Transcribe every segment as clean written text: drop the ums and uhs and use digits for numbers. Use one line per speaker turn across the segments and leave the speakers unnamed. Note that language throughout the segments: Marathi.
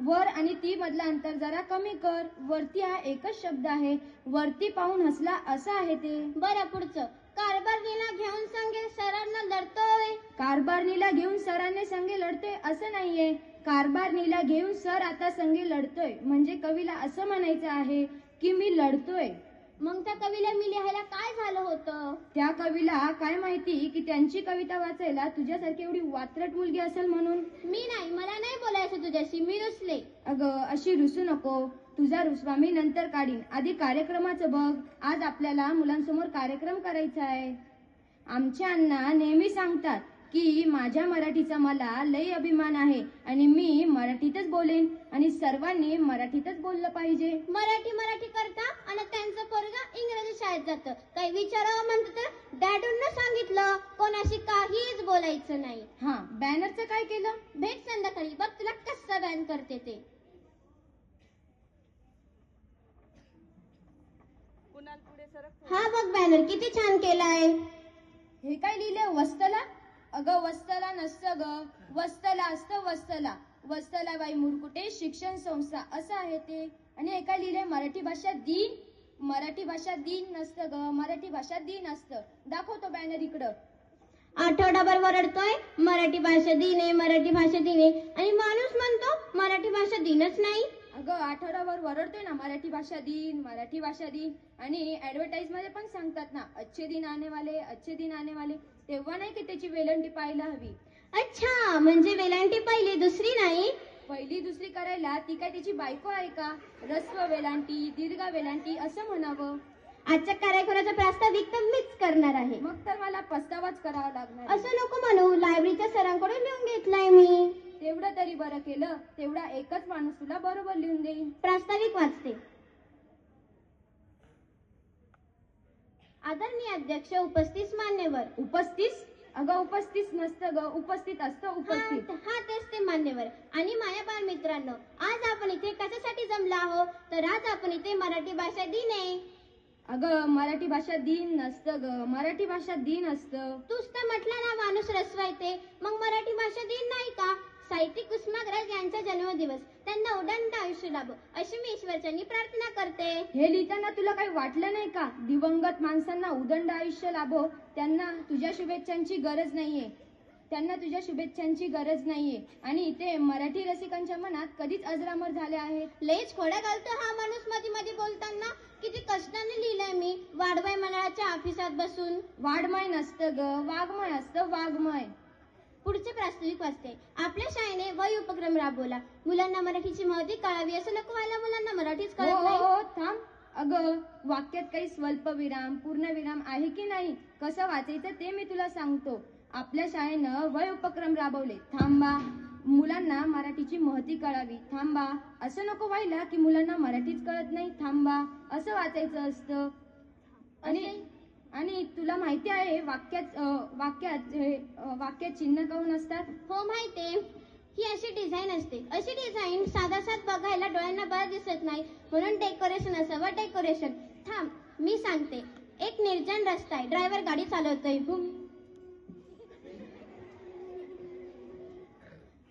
वर आणि ती मधला अंतर जरा कमी कर. वरती हा एकच शब्द आहे. वरती पाहून हसला असं आहे ते.
बरं पुढचं. कारभारणीला घेऊन संगे सरांना लढतोय.
कारभारणीला घेऊन सरांनी संगे लढतोय असं नाहीये. कारभारणीला घेऊन सर आता संगे लढतोय म्हणजे कवीला असं म्हणायचं आहे की मी लढतोय.
मग त्या कवीला मी लिहायला काय झालं होतं?
त्या कवीला काय माहिती की त्यांची कविता वाचायला तुझ्यासारखी एवढी वात्रट मुलगी असेल म्हणून.
मी नाही, मला नाही बोलायचं तुझ्याशी, मी रुसले.
अगं अशी रुसू नको. तुझा रुसवा मी नंतर काढीन. आधी कार्यक्रमाचं बघ. आज आपल्याला मुलांसमोर कार्यक्रम करायचा आहे. आमच्या अण्णा नेहमी सांगतात की माझ्या मराठीचा मला लय अभिमान आहे आणि मी मराठीतच बोलेन आणि सर्वांनी मराठीतच बोललं पाहिजे.
मराठी मराठी करता आणि त्यांचं पोरगा इंग्रजी शाळेत जातं. काही विचारावं म्हणतं तर डॅडूंना सांगितलं कोणाशी काहीच बोलायचं नाही.
हा, बॅनरचं काय केलं?
भेट संध्याकाळी, बघ तुला कसं बॅन करते ते. हा बघ बॅनर किती छान केलाय.
हे काय लिहिलंय? वस्तला? अगं वस्तला नसतं ग, वस्तला असतं वस्तला. वस्तला बाई मुरकुटे शिक्षण संस्था असं आहे ते. आणि हे काय लिहिलंय? मराठी भाषा दिन. मराठी भाषा दिन नसतं ग, मराठी भाषा दिन असतं. दाखवतो बॅनर इकडं.
आठवडाभर वरडतोय मराठी भाषा दिन आहे, मराठी भाषा दिन आहे आणि माणूस म्हणतो मराठी भाषा दिनच नाही.
अगं आठवडाभर वरडतोय ना मराठी भाषा दिन, मराठी भाषा दिन. आणि ऍडव्हर्टाईज मध्ये पण सांगतात ना अच्छे दिन आने वाले, अच्छे दिन आने वाले. तेव्हा नाही की त्याची वेलंटी पाहायला हवी.
अच्छा, म्हणजे वेलांटी पहिली दुसरी नाही.
पहिली दुसरी करायला ती काय त्याची बायको आहे का? रस्व वेलांटी, दीर्घ वेलांटी असं म्हणावं.
आजच्या कार्यक्रमाचा प्रास्ताविक तर मीच करणार आहे.
मग तर मला पस्तावाच करावा लागणार.
असं नको म्हणू, लायब्ररीच्या सरांकडून लिहून घेतलाय मी.
तेवढं तरी बरं केलं. तेवढा एकच माणूस तुला बरोबर लिहून देईन.
प्रास्ताविक वाचते. आदरणीय अध्यक्ष, उपस्थित मान्यवर.
उपस्थित? अगं उपस्थित नसतं ग, उपस्थित असतं उपस्थित.
हा तेच ते मान्यवर. आणि माझ्या बाळ मित्रांनो, आज आपण इथे कशासाठी जमला आहोत? तर आज आपण इथे मराठी भाषा दिन आहे.
अगं मराठी भाषा दिन नसतं ग, मराठी भाषा दिन असतं.
तूच तर म्हटला ना माणूस रसवायते, मग मराठी भाषा दिन नाही का? साहित्यिक कुसुमाग्रज यांचा जन्मदिवस, त्यांना उदंड आयुष्य लाभो अशी मी ईश्वरचरणी प्रार्थना करते.
हे लिहिताना तुला काही वाटलं नाही का? दिवंगत माणसांना उदंड आयुष्य लाभो. त्यांना तुझ्या शुभेच्छांची गरज नाहीये. त्यांना तुझ्या शुभेच्छांची गरज नाहीये. आणि ते मराठी रसिकांच्या मनात कधीच अजरामर झाले आहेत.
लयच खोड्या घालतो हा माणूस मध्ये मध्ये बोलताना. किती कष्टाने लिहिलंय मी वाडवय मंडळाच्या ऑफिसात बसून.
वाडमय नसतं ग, वाघमय असतं, वाघमय.
पुढचे प्रास्ताविक वाचते. आपल्या शाळेने वय उपक्रम राबवला. मुलांना मराठीची महती कळावी. असं नको व्हायला मुलांना मराठीच कळत नाही.
हो थांब. अगं वाक्यात काही स्वल्पविराम, पूर्णविराम आहे की नाही? कसं वाचायचं ते मी तुला सांगतो. आपल्या शाळेनं वय उपक्रम राबवले. थांबा. मुलांना मराठीची महती कळावी. थांबा. असं नको व्हायला की मुलांना मराठीच कळत नाही. थांबा असं वाचायचं असतं. आणि तुला माहिती आहे वाक्यात चिन्ह काऊन असतात?
हो माहितीये. ही अशी डिझाईन असते. अशी डिझाईन साधासाध बघायला डोळ्यांना बरं दिसत नाही म्हणून डेकोरेशन असावं. डेकोरेशन. थांब मी सांगते. एक निर्जन रस्ता आहे. ड्रायव्हर गाडी चालवतोय.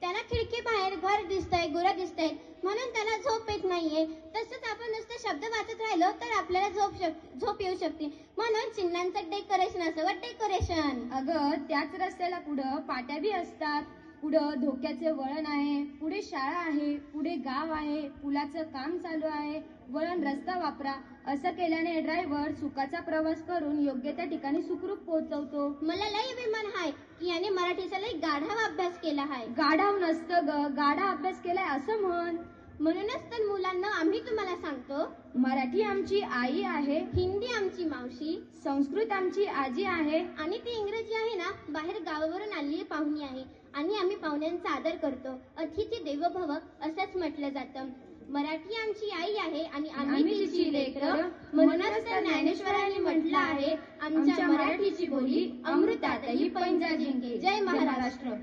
त्याला खिडकी बाहेर घर दिसतंय, गुरं दिसतायत म्हणून त्याला झोप येत नाहीये. तसंच आपण नुसते शब्द वाचत राहिलो तर आपल्याला झोप येऊ शकते. म्हणून चिन्हांचं डेकोरेशन असावं. डेकोरेशन.
अगं त्याच रस्त्याला पुढं पाट्या बी असतात. पुढं धोक्याचे वळण आहे. पुढे शाळा आहे. पुढे गाव आहे. पुलाचं काम चालू आहे. वळण रस्ता वापरा. असं केल्याने ड्रायव्हर सुखाचा प्रवास करून योग्य त्या ठिकाणी सुखरूप पोहोचवतो.
मला लय अभिमान आहे की याने मराठीचा लय गाढा अभ्यास केला आहे.
गाढाव नसतं ग, गाढा अभ्यास केलाय असं म्हण.
म्हणूनच तर मुलांना आम्ही तुम्हाला सांगतो.
मराठी आमची आई आहे.
हिंदी आमची मावशी.
संस्कृत आमची आजी आहे.
आणि ती इंग्रजी आहे ना बाहेर गावावरून आलेली पाहुणी आहे. आणि आम्ही पाहुण्यांचा आदर करतो. अतिथी देवो भव असंच म्हटलं जातं. मराठी आमची आई आहे आणि आम्ही तिची लेकरं. म्हणूनच तर ज्ञानेश्वरांनी म्हटलं आहे आमच्या मराठीची बोली अमृतातही पैंजा जिंके. जय महाराष्ट्र.